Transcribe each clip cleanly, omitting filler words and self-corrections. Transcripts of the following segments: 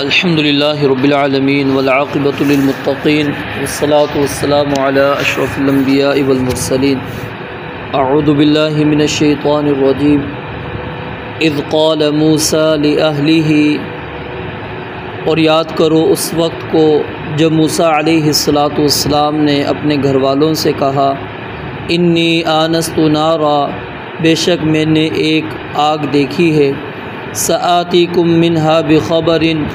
अल्हम्दुलिल्लाहि रब्बिल आलमीन वल आक़िबतु लिल मुत्तक़ीन वस्सलातु वस्सलामु अला अशरफिल अंबियाइ वल मुरसलीन। अऊज़ु बिल्लाहि मिनश शैतानिर रजीम। इज़ क़ाल मूसा लि अहलिही, और याद करो उस वक्त को जब मूसा अलैहिस्सलातु वस्सलाम ने अपने घर वालों से कहा, इन्नी आनस्तु नारा, बेशक मैंने एक आग देखी है, सआतीकुम मिन्हा बिखबरिन,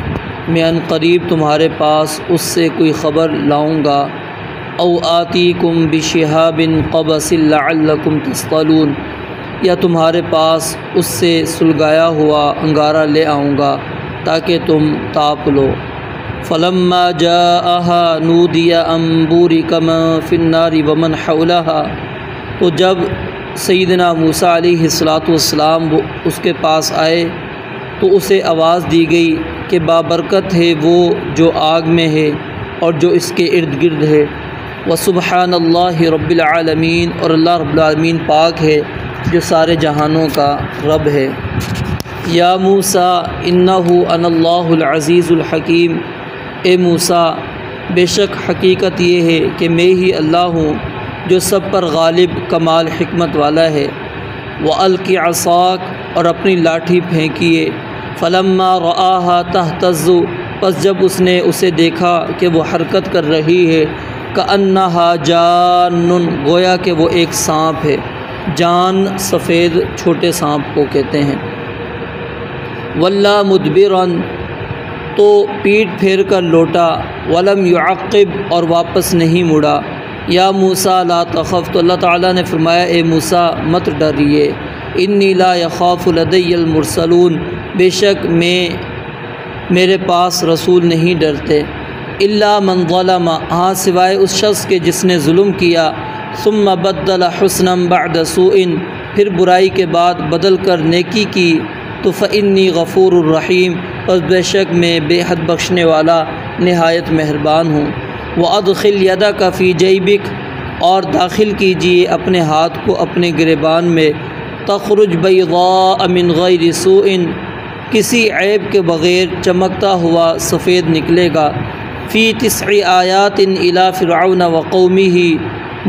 मैं अनक़रीब तुम्हारे पास उससे कोई ख़बर लाऊँगा, औ आतीकुम बिशिहाबिन क़बसिन लअल्लकुम तस्क़लून, या तुम्हारे पास उससे सुलगाया हुआ अंगारा ले आऊँगा ताकि तुम ताप लो। फ़लम्मा जाअहा नूदिया अन बूरिका मन फ़िन्नारि वमन हौलहा, तो जब सैयदना मूसा अलैहिस्सलातु वस्सलाम वो उसके पास आए तो उसे आवाज़ दी गई कि बाबरकत है वो जो आग में है और जो इसके इर्द गिर्द है। व सुब्हानल्लाहि रब्बिल आलमीन, और अल्लाह रब्बुल आलमीन पाक है जो सारे जहानों का रब है। या मूसा इन्नहु अनल्लाहुल अज़ीज़ुल हकीम, ए मूसा बेशक हकीकत ये है कि मैं ही अल्लाह हूँ जो सब पर गालिब कमाल हिकमत वाला है। व अलक़ि असाक, और अपनी लाठी फेंकिए। फ़लम्मा रआहा तहतज़्ज़ु, बस जब उसने उसे देखा कि वो हरकत कर रही है, कअन्नहा जान्नुन, गोया कि वो एक सांप है। जान सफ़ेद छोटे सांप को कहते हैं। वल्ला मुदबिरन, तो पीठ फेर कर लौटा। वलम युअक़्क़िब, और वापस नहीं मुड़ा। या मूसा ला तख़फ़, तो अल्लाह ताला ने फरमाया, ए मूसा मत डरिए। इन्नी ला यख़ाफ़ु लदय्यल मुरसलून, बेशक मेरे पास रसूल नहीं डरते। इल्ला मन ज़लम, हाँ सिवाय उस शख्स के जिसने जुल्म किया। सुम्मा बद्दल हुस्नम बअद सूइन, फिर बुराई के बाद बदल कर नेकी की। तो फ़इन्नी गफ़ूरुर रहीम, बस बेशक मैं बेहद बख्शने वाला नहायत मेहरबान हूँ। व अदखिल यदक फ़ी जैबिक, और दाखिल कीजिए अपने हाथ को अपने गिरेबान में। तख़रुज बैज़ा मिन गैरि सूइन, किसी ऐब के बग़ैर चमकता हुआ सफ़ेद निकलेगा। फ़ी तिस्इ आयातिन इला फ़िरऔन व क़ौमिही,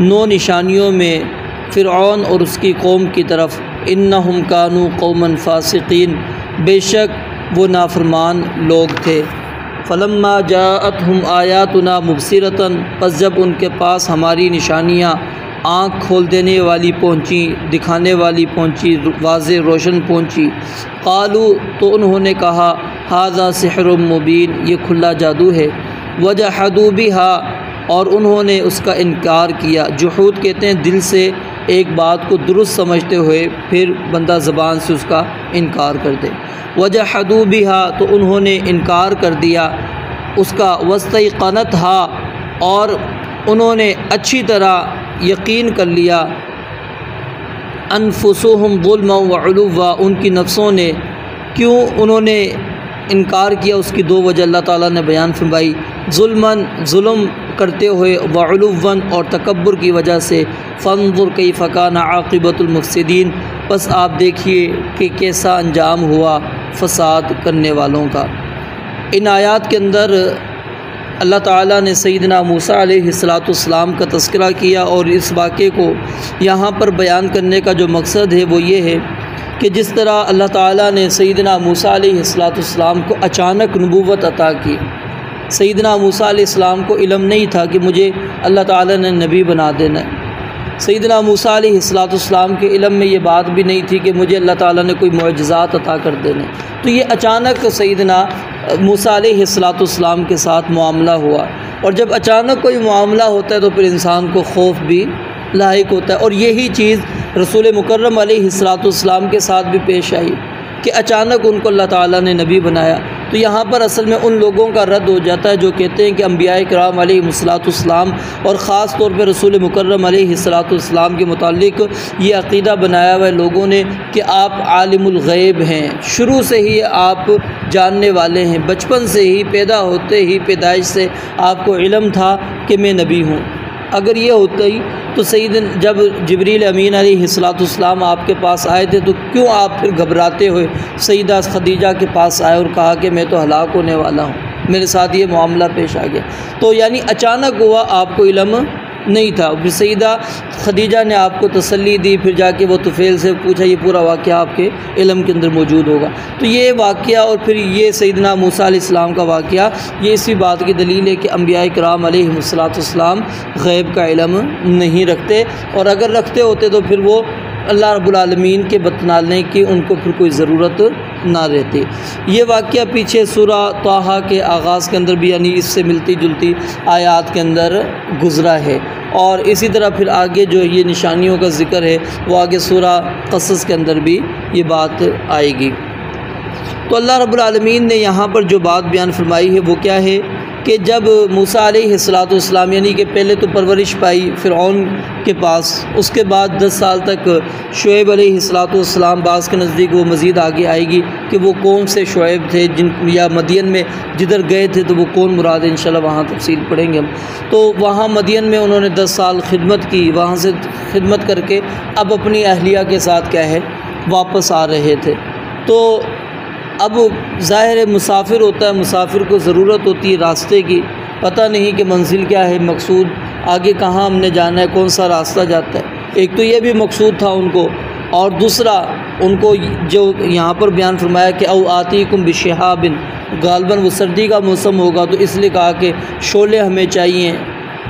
9 निशानियों में फ़िरऔन और उसकी कौम की तरफ। इन्नहुम कानू कौमन फ़ासिक़ीन, बेशक वो नाफरमान लोग थे। फ़लम्मा जाअतहुम आयातुना मुबसिरतन, बस जब उनके पास हमारी निशानियाँ आँख खोल देने वाली पहुँची, दिखाने वाली पहुँची, वाज़े रोशन पहुँची। क़ालू, तो उन्होंने कहा, हाज़ा सिहरुम मुबीन, ये खुला जादू है। वजहदू बिहा, और उन्होंने उसका इनकार किया। जुहूद कहते हैं दिल से एक बात को दुरुस्त समझते हुए फिर बंदा ज़बान से उसका इनकार कर दे। वजहदू बिहा, तो उन्होंने इनकार कर दिया उसका। वस्तयक़नतहा, और उन्होंने अच्छी तरह यकीन कर लिया। अनफुसुहुम ज़ुल्मन व उलुव्वा, उनकी नफ्सों ने। क्यों उन्होंने इनकार किया, उसकी 2 वजह अल्लाह ताला ने बयान फरमाई। ज़ुल्मन, जुल्म करते हुए, व उलुव्वन, और तकब्बुर की वजह से। फ़न्ज़ुर कैफ़ कान आक़िबतुल मुफ़्सिदीन, बस आप देखिए कि कैसा अंजाम हुआ फ़साद करने वालों का। इन आयात के अंदर अल्लाह ताला ने सैयदना मूसा अलैहिस्सलातु वस्सलाम का तज़किरा किया, और इस वाक़े को यहाँ पर बयान करने का जो मकसद है वो ये है कि जिस तरह अल्लाह ताला ने सैयदना मूसा अलैहिस्सलातु वस्सलाम को अचानक नबूवत अता की। सैयदना मूसा अलैहिस्सलाम को इल्म नहीं था कि मुझे अल्लाह ताला ने नबी बना देना है। सैयदना मूसा अलैहिस्सलातु वस्सलाम के इल्म में ये बात भी नहीं थी कि मुझे अल्लाह ताला ने कोई मुअज्जिज़ात अता कर देने। तो ये अचानक सैयदना मूसा अलैहिस्सलातु वस्सलाम के साथ मामला हुआ, और जब अचानक कोई मामला होता है तो फिर इंसान को खौफ भी लाहिक होता है। और यही चीज़ रसूल मुकर्रम अलैहिस्सलातु वस्सलाम के साथ भी पेश आई कि अचानक उनको अल्लाह ताला ने नबी बनाया। तो यहाँ पर असल में उन लोगों का रद्द हो जाता है जो कहते हैं कि अंबियाए किराम अलैहिमुस्सलातु वस्सलाम, और ख़ास तौर पर रसूल मुकर्रम अलैहिस्सलातु वस्सलाम के मुताल्लिक़ ये अक़ीदा बनाया हुआ है लोगों ने कि आप आलिमुल ग़ैब हैं, शुरू से ही आप जानने वाले हैं, बचपन से ही, पैदा होते ही, पैदाइश से आपको इल्म था कि मैं नबी हूँ। अगर ये होता ही तो जब जिब्रील अमीन अलैहिस्सलाम आपके पास आए थे तो क्यों आप फिर घबराते हुए सईदा खदीजा के पास आए और कहा कि मैं तो हलाक होने वाला हूँ, मेरे साथ ये मामला पेश आ गया। तो यानी अचानक हुआ, आपको इल्म नहीं था। फिर सईदा खदीजा ने आपको तसल्ली दी, फिर जाके वो तुफ़ैल से पूछा, ये पूरा वाक़या आपके इल्म के अंदर मौजूद होगा। तो ये वाक़या और फिर ये सैयदना मूसा अलैहिस्सलाम का वाक़या, ये इसी बात की दलील है कि अम्बिया किराम अलैहिस्सलाम गैब का इल्म नहीं रखते, और अगर रखते होते तो फिर वो अल्लाह रब्बुल आलमीन के बतलाने की उनको फिर कोई ज़रूरत ना रहती। ये वाक़या पीछे सूरा ताहा के आगाज़ के अंदर भी यानी इससे मिलती जुलती आयात के अंदर गुज़रा है, और इसी तरह फिर आगे जो ये निशानियों का ज़िक्र है वो आगे सूरा क़सस के अंदर भी ये बात आएगी। तो अल्लाह रब्बुल आलमीन ने यहाँ पर जो बात बयान फरमाई है वो क्या है कि जब मूसा अलैहिस्सलाम यानी कि पहले तो परवरिश पाई फ़िरऔन के पास, उसके बाद 10 साल तक शुएब अलैहिस्सलाम बाज़ के नज़दीक वो मज़ीद आगे आएगी कि वो कौन से शुएब थे जिन या मदियन में जिधर गए थे तो वो कौन मुराद है, इंशाल्लाह वहाँ तफसील पढ़ेंगे हम। तो वहाँ मदियन में उन्होंने 10 साल खिदमत की, वहाँ से खिदमत करके अब अपनी अहलिया के साथ क्या है वापस आ रहे थे। तो अब ज़ाहिर मुसाफिर होता है, मुसाफिर को ज़रूरत होती है रास्ते की, पता नहीं कि मंजिल क्या है, मकसूद आगे कहाँ हमने जाना है, कौन सा रास्ता जाता है। एक तो ये भी मकसूद था उनको, और दूसरा उनको जो यहाँ पर बयान फरमाया कि औ आतीकुम बिशिहाबिन, गालबन वो सर्दी का मौसम होगा तो इसलिए कहा कि शोले हमें चाहिए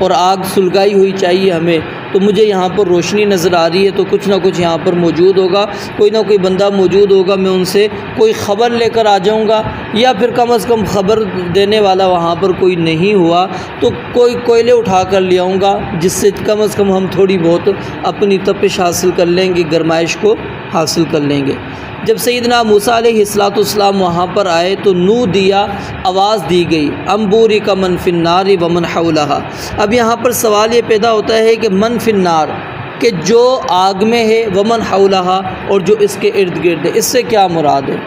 और आग सुलगाई हुई चाहिए हमें। तो मुझे यहाँ पर रोशनी नज़र आ रही है तो कुछ ना कुछ यहाँ पर मौजूद होगा, कोई ना कोई बंदा मौजूद होगा, मैं उनसे कोई ख़बर लेकर आ जाऊँगा, या फिर कम से कम ख़बर देने वाला वहाँ पर कोई नहीं हुआ तो कोई कोयले उठा कर ले आऊँगा, जिससे कम से कम हम थोड़ी बहुत अपनी तपिश हासिल कर लेंगे, गरमाइश को हासिल कर लेंगे। जब सैयदना मूसा अलैहिस्सलाम वहाँ पर आए तो नू दिया, आवाज़ दी गई, अम्बूरी का मन फिन्नारी व मन हौलहा। अब यहाँ पर सवाल ये पैदा होता है कि मन फिन्नार कि जो आग में है, व मन हौलहा और जो इसके इर्द गिर्द है, इससे क्या मुराद है।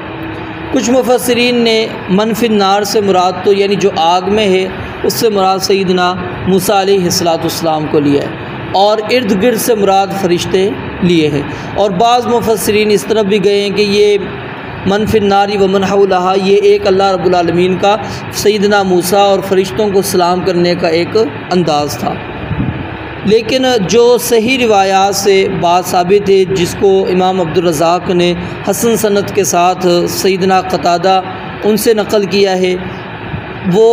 कुछ मुफस्सिरीन ने मन फिन्नार से मुराद तो यानी जो आग में है उससे मुराद सैयदना मूसा अलैहिस्सलाम को लिया है, और इर्द गिर्द से मुराद फ़रिश्ते लिए हैं। और बाज़ मुफस्सिरीन इस तरफ भी गए हैं कि ये मन फिन्नारी व मन हौलहा ये एक अल्लाह रब्बुल आलमीन का सैयदना मूसा और फ़रिश्तों को सलाम करने का एक अंदाज़ था। लेकिन जो सही रिवायात से बात साबित है, जिसको इमाम अब्दुर रज़ाक़ ने हसन सनद के साथ सैयदना क़तादा उनसे नक़ल किया है, वो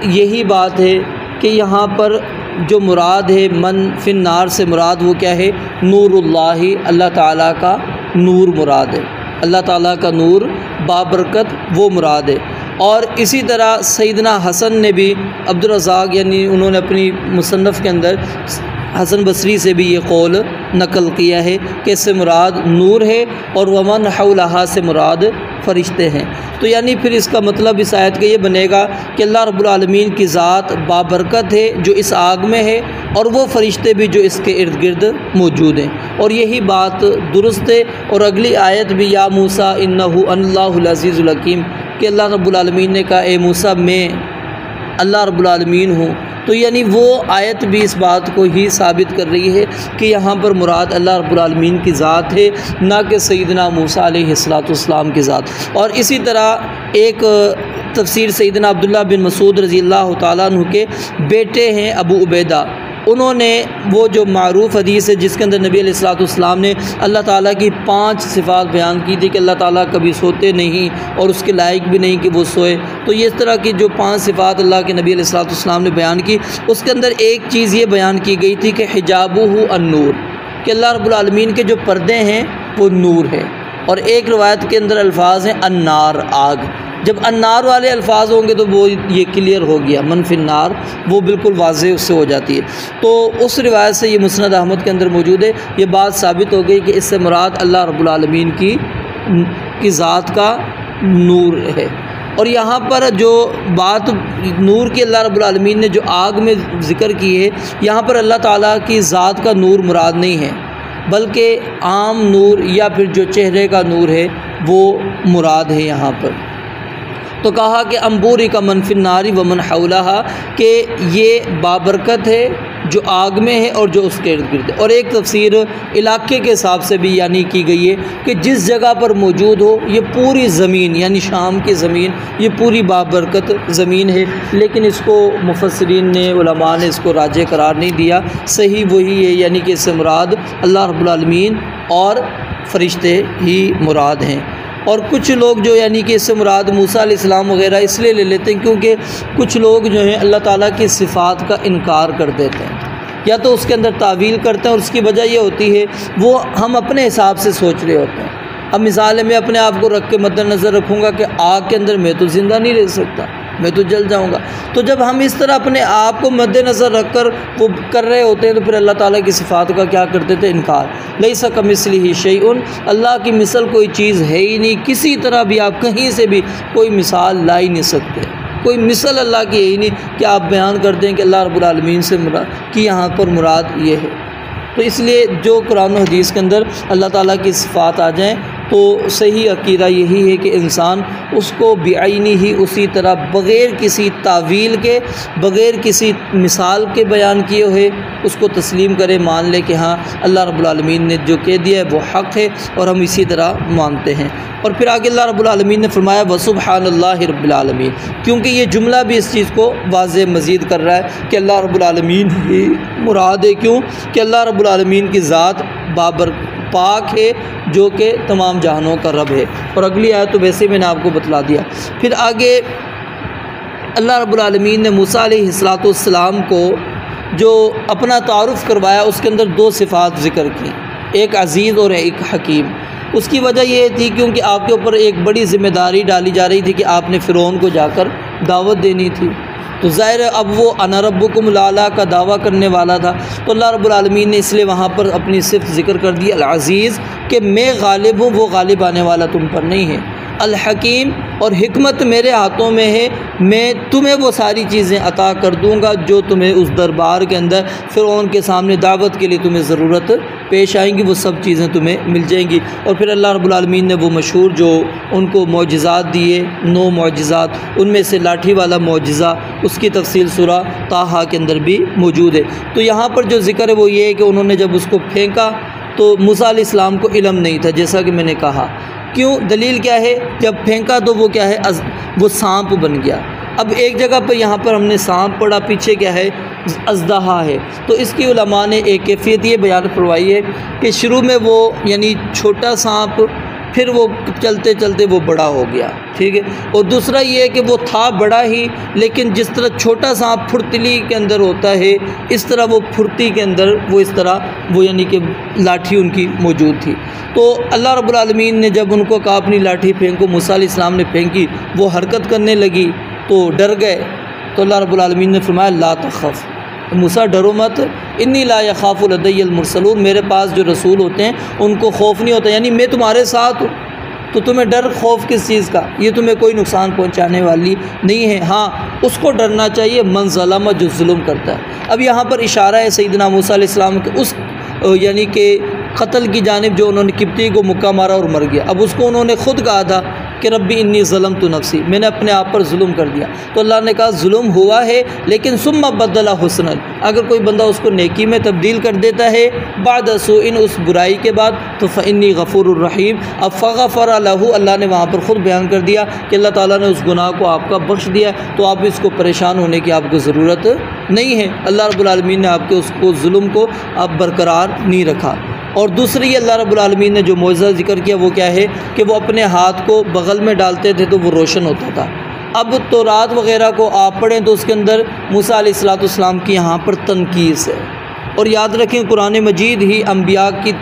यही बात है कि यहाँ पर जो मुराद है मन फिन्नार से मुराद वो क्या है, नूरुल्लाही, अल्लाह ताला का नूर मुराद है, अल्लाह ताला का नूर बाबरकत वो मुराद है। और इसी तरह सैयदना हसन ने भी अब्दुर रज़ाक़ यानी उन्होंने अपनी मुसन्नफ़ के अंदर हसन बसरी से भी ये कौल नकल किया है कि इससे मुराद नूर है और वमन हौलहा से मुराद फ़रिश्ते हैं। तो यानी फिर इसका मतलब इस आयत का ये बनेगा कि अल्लाह रब्बुल आलमीन की ज़ात बाबरकत है जो इस आग में है, और वो फ़रिश्ते भी जो इसके इर्द गिर्द मौजूद हैं, और यही बात दुरुस्त है। और अगली आयत भी या मूसा इन्नहु अल्लाहुल अज़ीज़ुल हकीम कि अल्लाह रब्बुल आलमीन ने कहा ए मूसा मैं अल्लाह रब्बुल आलमीन हूँ। तो यानी वो आयत भी इस बात को ही साबित कर रही है कि यहाँ पर मुराद अल्लाह रब्बुल आलमीन की ज़ात है, ना कि सैयदना मूसा अलैहिस्सलाम की ज़ात। और इसी तरह एक तफसीर सैयदना अब्दुल्लाह बिन मसूद रज़ी अल्लाह तआला अन्हु के बेटे हैं अबू उबैदा, उन्होंने वो जो मारूफ़ हदीस है जिसके अंदर नबी अलैहिस्सलाम ने अल्लाह ताला की 5 सिफ़ात बयान की थी कि अल्लाह ताला कभी सोते नहीं और उसके लायक भी नहीं कि वो सोए। तो ये इस तरह की जो 5 सिफ़ात अल्लाह के नबी अलैहिस्सलाम ने बयान की, उसके अंदर एक चीज़ ये बयान की गई थी कि हिजाबुहु अन्नूर, कि अल्लाह रब्बुल आलमीन के जो पर्दे हैं वो नूर है। और एक रवायत के अंदर अल्फाज हैं अन्नार, आग। जब अन्नार वाले अल्फाज होंगे तो वो ये क्लियर हो गया, मन फिन्नार वो बिल्कुल वाज़ेह उससे हो जाती है। तो उस रिवायत से ये मुस्नद अहमद के अंदर मौजूद है, ये बात साबित हो गई कि इससे मुराद अल्लाह रब्बुल आलमीन की ज़ात का नूर है। और यहाँ पर जो बात नूर की अल्लाह रब्बुल आलमीन ने जो आग में ज़िक्र की है, यहाँ पर अल्लाह ताला की ज़ात का नूर मुराद नहीं है, बल्कि आम नूर या फिर जो चेहरे का नूर है वो मुराद है यहाँ पर। तो कहा कि अम्बूरी का मन फिन्नारी व मन हौलहा, कि ये बाबरकत है जो आग में है और जो उसके इर्द गिर्द है। और एक तफसीर इलाके के हिसाब से भी यानी की गई है कि जिस जगह पर मौजूद हो ये पूरी ज़मीन यानी शाम की ज़मीन ये पूरी बाबरकत ज़मीन है, लेकिन इसको मुफस्सिरीन ने उलमा ने इसको राजे करार नहीं दिया। सही वही है यानी कि इससे मुराद अल्लाह रब्बुल आलमीन और फ़रिश्ते ही मुराद हैं। और कुछ लोग जो यानी कि इससे मुराद मूसा अलैहिस्सलाम वगैरह इसलिए ले लेते हैं क्योंकि कुछ लोग जो हैं अल्लाह ताला की सिफ़ात का इनकार कर देते हैं या तो उसके अंदर तावील करते हैं, और उसकी वजह ये होती है वो हम अपने हिसाब से सोच रहे होते हैं। अब मिसाल है मैं अपने आप को रख के मद्देनज़र रखूँगा कि आग के अंदर मैं तो ज़िंदा नहीं रह सकता, मैं तो जल जाऊंगा। तो जब हम इस तरह अपने आप को मद्देनज़र रख कर वो कर रहे होते हैं तो फिर अल्लाह ताला की सिफ़ात का क्या करते थे, इनकार। लैसा कमिस्लिही शैउन, अल्लाह की मिसल कोई चीज़ है ही नहीं, किसी तरह भी आप कहीं से भी कोई मिसाल ला ही नहीं सकते, कोई मिसल अल्लाह की है ही नहीं कि आप बयान कर दें कि अल्लाह रब्बुल आलमीन से मुराद कि यहाँ पर मुराद ये है। तो इसलिए जो कुरान और हदीस के अंदर अल्लाह ताला की सिफ़ात आ जाएँ तो सही अकीदा यही है कि इंसान उसको बेआइनी ही उसी तरह बग़ैर किसी तावील के बग़ैर किसी मिसाल के बयान किए हुए उसको तस्लीम करे, मान ले कि हाँ अल्लाह रब्बुल आलमीन ने जो कह दिया है वो हक़ है और हम इसी तरह मानते हैं। और फिर आगे अल्लाह रब्बुल आलमीन ने फरमाया वसुब्हानल्लाहि रब्बिल आलमीन, क्योंकि ये जुमला भी इस चीज़ को वाज़ेह मज़ीद कर रहा है कि अल्लाह रब्बुल आलमीन ही मुराद है। क्यों कि अल्लाह रब्बुल आलमीन की ज़ात बाबर पाक है जो कि तमाम जहानों का रब है। और अगली आयत तो वैसे मैंने आपको बतला दिया। फिर आगे अल्लाह रब्बुल आलमीन ने मूसा अलैहिस्सलाम को जो अपना तारुफ़ करवाया उसके अंदर दो सिफ़ात ज़िक्र की, एक अज़ीज़ और एक हकीम। उसकी वजह ये थी क्योंकि आपके ऊपर एक बड़ी ज़िम्मेदारी डाली जा रही थी कि आपने फ़िरौन को जाकर दावत देनी थी। तो ज़ाहिर है अब वो अना रब्बुकुमुल आला का दावा करने वाला था, तो अल्लाह रब्बुल आलमीन ने इसलिए वहाँ पर अपनी सिफ़त ज़िक्र कर दी अल-अज़ीज़ कि मैं गालिब हूँ, वो गालिब आने वाला तुम पर नहीं है। अल-हकीम, और हिकमत मेरे हाथों में है, मैं तुम्हें वो सारी चीज़ें अता कर दूँगा जो तुम्हें उस दरबार के अंदर फ़िरौन के सामने दावत के लिए तुम्हें ज़रूरत पेश आएंगी, वो सब चीज़ें तुम्हें मिल जाएंगी। और फिर अल्लाह रब्बुल आलमीन ने वो मशहूर जो उनको मौजिज़ात दिए 9 मौजिज़ात, उनमें से लाठी वाला मौजिज़ा उसकी तफसील सूरा ताहा के अंदर भी मौजूद है। तो यहाँ पर जो ज़िक्र है वो ये है कि उन्होंने जब उसको फेंका तो मूसा अलैहिस्सलाम को इल्म नहीं था, जैसा कि मैंने कहा। क्यों, दलील क्या है, जब फेंका तो वो क्या है, वो सांप बन गया। अब एक जगह पर यहाँ पर हमने सांप पढ़ा, पीछे क्या है, अज़दहा है। तो इसकी उलमा ने एक कैफियत ये बयान करवाई है कि शुरू में वो यानी छोटा सांप, फिर वो चलते चलते वो बड़ा हो गया, ठीक है। और दूसरा ये है कि वो था बड़ा ही, लेकिन जिस तरह छोटा सांप फुर्तीली के अंदर होता है इस तरह वो फुर्ती के अंदर वो इस तरह वो यानी कि लाठी उनकी मौजूद थी। तो अल्लाह रब्बुल आलमीन ने जब उनको कहा अपनी लाठी फेंको, मूसा अलैहिस्सलाम ने फेंकी, वो हरकत करने लगी तो डर गए। तो अल्लाह रब्बुल आलमीन ने फरमाया ला तख़फ़, मूसा डरो मत, इन्नी ला यख़ाफ़ु लदय्यल मुरसलून, मेरे पास जो रसूल होते हैं उनको खौफ नहीं होता, यानी मैं तुम्हारे साथ हूँ, तो तुम्हें डर खौफ किस चीज़ का, ये तुम्हें कोई नुकसान पहुँचाने वाली नहीं है। हाँ, उसको डरना चाहिए मन ज़लम, जो जुल्म करता है। अब यहाँ पर इशारा है सैयदना मूसा अलैहिस्सलाम के उस यानी कि कत्ल की जानिब जो उन्होंने किब्ती को मुक्का मारा और मर गया। अब उसको उन्होंने ख़ुद कहा था कि रब्बी इन्नी ज़लमतु नफ़्सी, मैंने अपने आप पर जुल्म कर दिया। तो अल्लाह ने कहा जुल्म हुआ है, लेकिन सुम्मा बदला हुस्नन, अगर कोई बंदा उसको नेकी में तब्दील कर देता है बाद सुइन, उस बुराई के बाद, तो फ़इन्नी गफ़ूरुर रहीम। अब फ़ग़फ़र लहू, अल्लाह ने वहाँ पर ख़ुद बयान कर दिया कि अल्लाह ताला ने उस गुनाह को आपका बख्श दिया, तो आप इसको परेशान होने की आपको ज़रूरत नहीं है। अल्लाह रब्बुल आलमीन ने आपके उसको जुल्म को आप बरकरार नहीं रखा। और दूसरी अल्लाह रब्बुल आलमीन ने जो मौज़ा ज़िक्र किया वो क्या है कि वो अपने हाथ को बग़ल में डालते थे तो वो रोशन होता था। अब तौरात वग़ैरह को आप पढ़ें तो उसके अंदर मूसा अलैहिस्सलाम की यहाँ पर तनकीस है। और याद रखें कुरान मजीद ही अम्बिया की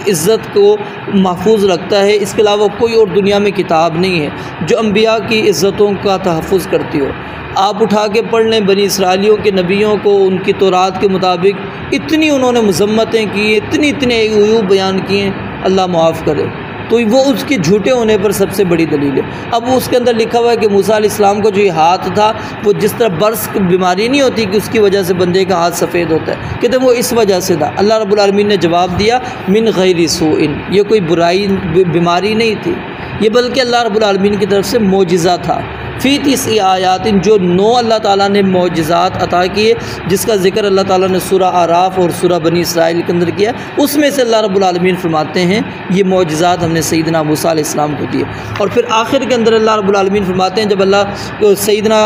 इज़्ज़त को महफूज रखता है, इसके अलावा कोई और दुनिया में किताब नहीं है जो अम्बिया की इज़्ज़तों का तहफ़्फ़ुज़ करती हो। आप उठा के पढ़ लें बनी इसराइलियों के नबियों को, उनकी तौरात के मुताबिक इतनी उन्होंने मज़म्मतें की, इतने अयूब बयान किए, अल्लाह माफ़ करे। तो वो उसके झूठे होने पर सबसे बड़ी दलील है। अब उसके अंदर लिखा हुआ है कि मूसा अलैहिस्सलाम का जो ये हाथ था वो जिस तरह बर्स बीमारी नहीं होती कि उसकी वजह से बंदे का हाथ सफ़ेद होता है, कहते वो इस वजह से था। अल्लाह रब्बुल आलमीन ने जवाब दिया मिन गैरि सूइन, ये कोई बुराई बीमारी नहीं थी, ये बल्कि अल्लाह रब्बुल आलमीन की तरफ से मौजिज़ा था। फ़ी 30 आयातिन, जो 9 अल्लाह ताला ने मौजज़ात अता किए, जिसका ज़िक्र अल्लाह ताला ने सूरा आराफ और सूरा बनी इसराइल के अंदर किया। उसमें से अल्लाह रब्बुल आलमीन फरमाते हैं ये मौजज़ात हमने सैयदना मूसा अलैहिस्सलाम को दिए। और फिर आखिर के अंदर अल्लाह रब्बुल आलमीन फरमाते हैं जब अल्लाह सैयदना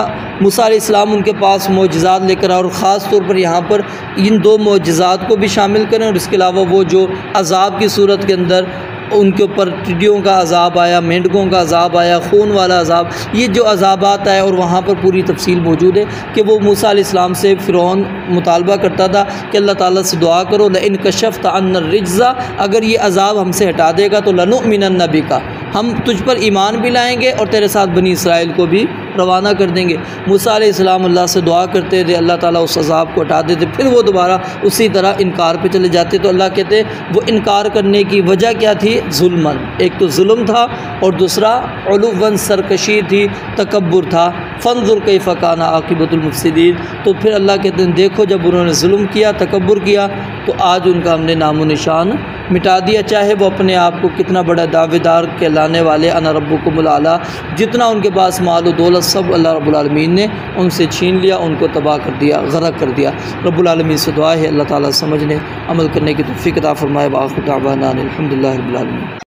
मूसा अलैहिस्सलाम उनके पास मौजज़ात लेकर आए, और ख़ास तौर पर यहाँ पर इन 2 मौजज़ात को भी शामिल करें, और इसके अलावा वो जो अज़ाब की सूरत के अंदर उनके ऊपर टिड्डियों का अज़ाब आया, मेंढकों का अज़ाब आया, खून वाला अज़ाब, ये जो अज़ाबात आए, और वहाँ पर पूरी तफसील मौजूद है कि वो मूसा अलैहिस्सलाम से फ़िरौन मुतालबा करता था कि अल्लाह ताला से दुआ करो, लइन कशफ़्त अन्ना रिज्ज़ा, अगर ये अज़ाब हमसे हटा देगा तो लनुमिनन्न बिका, हम तुझ पर ईमान भी लाएंगे और तेरे साथ बनी इसराइल को भी रवाना कर देंगे। मूसा अलैहिस्सलाम अल्लाह से दुआ करते थे, अल्लाह ताला उस अज़ाब को हटा देते, फिर वो दोबारा उसी तरह इनकार पे चले जाते। तो अल्लाह कहते वो इनकार करने की वजह क्या थी? जुल्मन, एक तो जुल्म था और दूसरा उलुवन सरकशी थी, तकब्बुर था। फंजुर कैफ़ काना आक़िबतुल मुफ़सिदीन, तो फिर अल्लाह कहते हैं देखो जब उन्होंने जुल्म किया, तकब्बुर किया, तो आज उनका हमने नामो निशान मिटा दिया। चाहे वो अपने आप को कितना बड़ा दावेदार कहलाने वाले, अना रब्बुकुमुल आला, जितना उनके पास माल और दौलत सब अल्लाह रब्बुल आलमीन ने उनसे छीन लिया, उनको तबाह कर दिया, गरक कर दिया। रब्बुल आलमीन से दुआ है अल्लाह ताला समझने अमल करने की तौफ़ीक़ अता फ़रमाए। व आख़िर दावाना अनिल हम्दुलिल्लाहि रब्बिल आलमीन।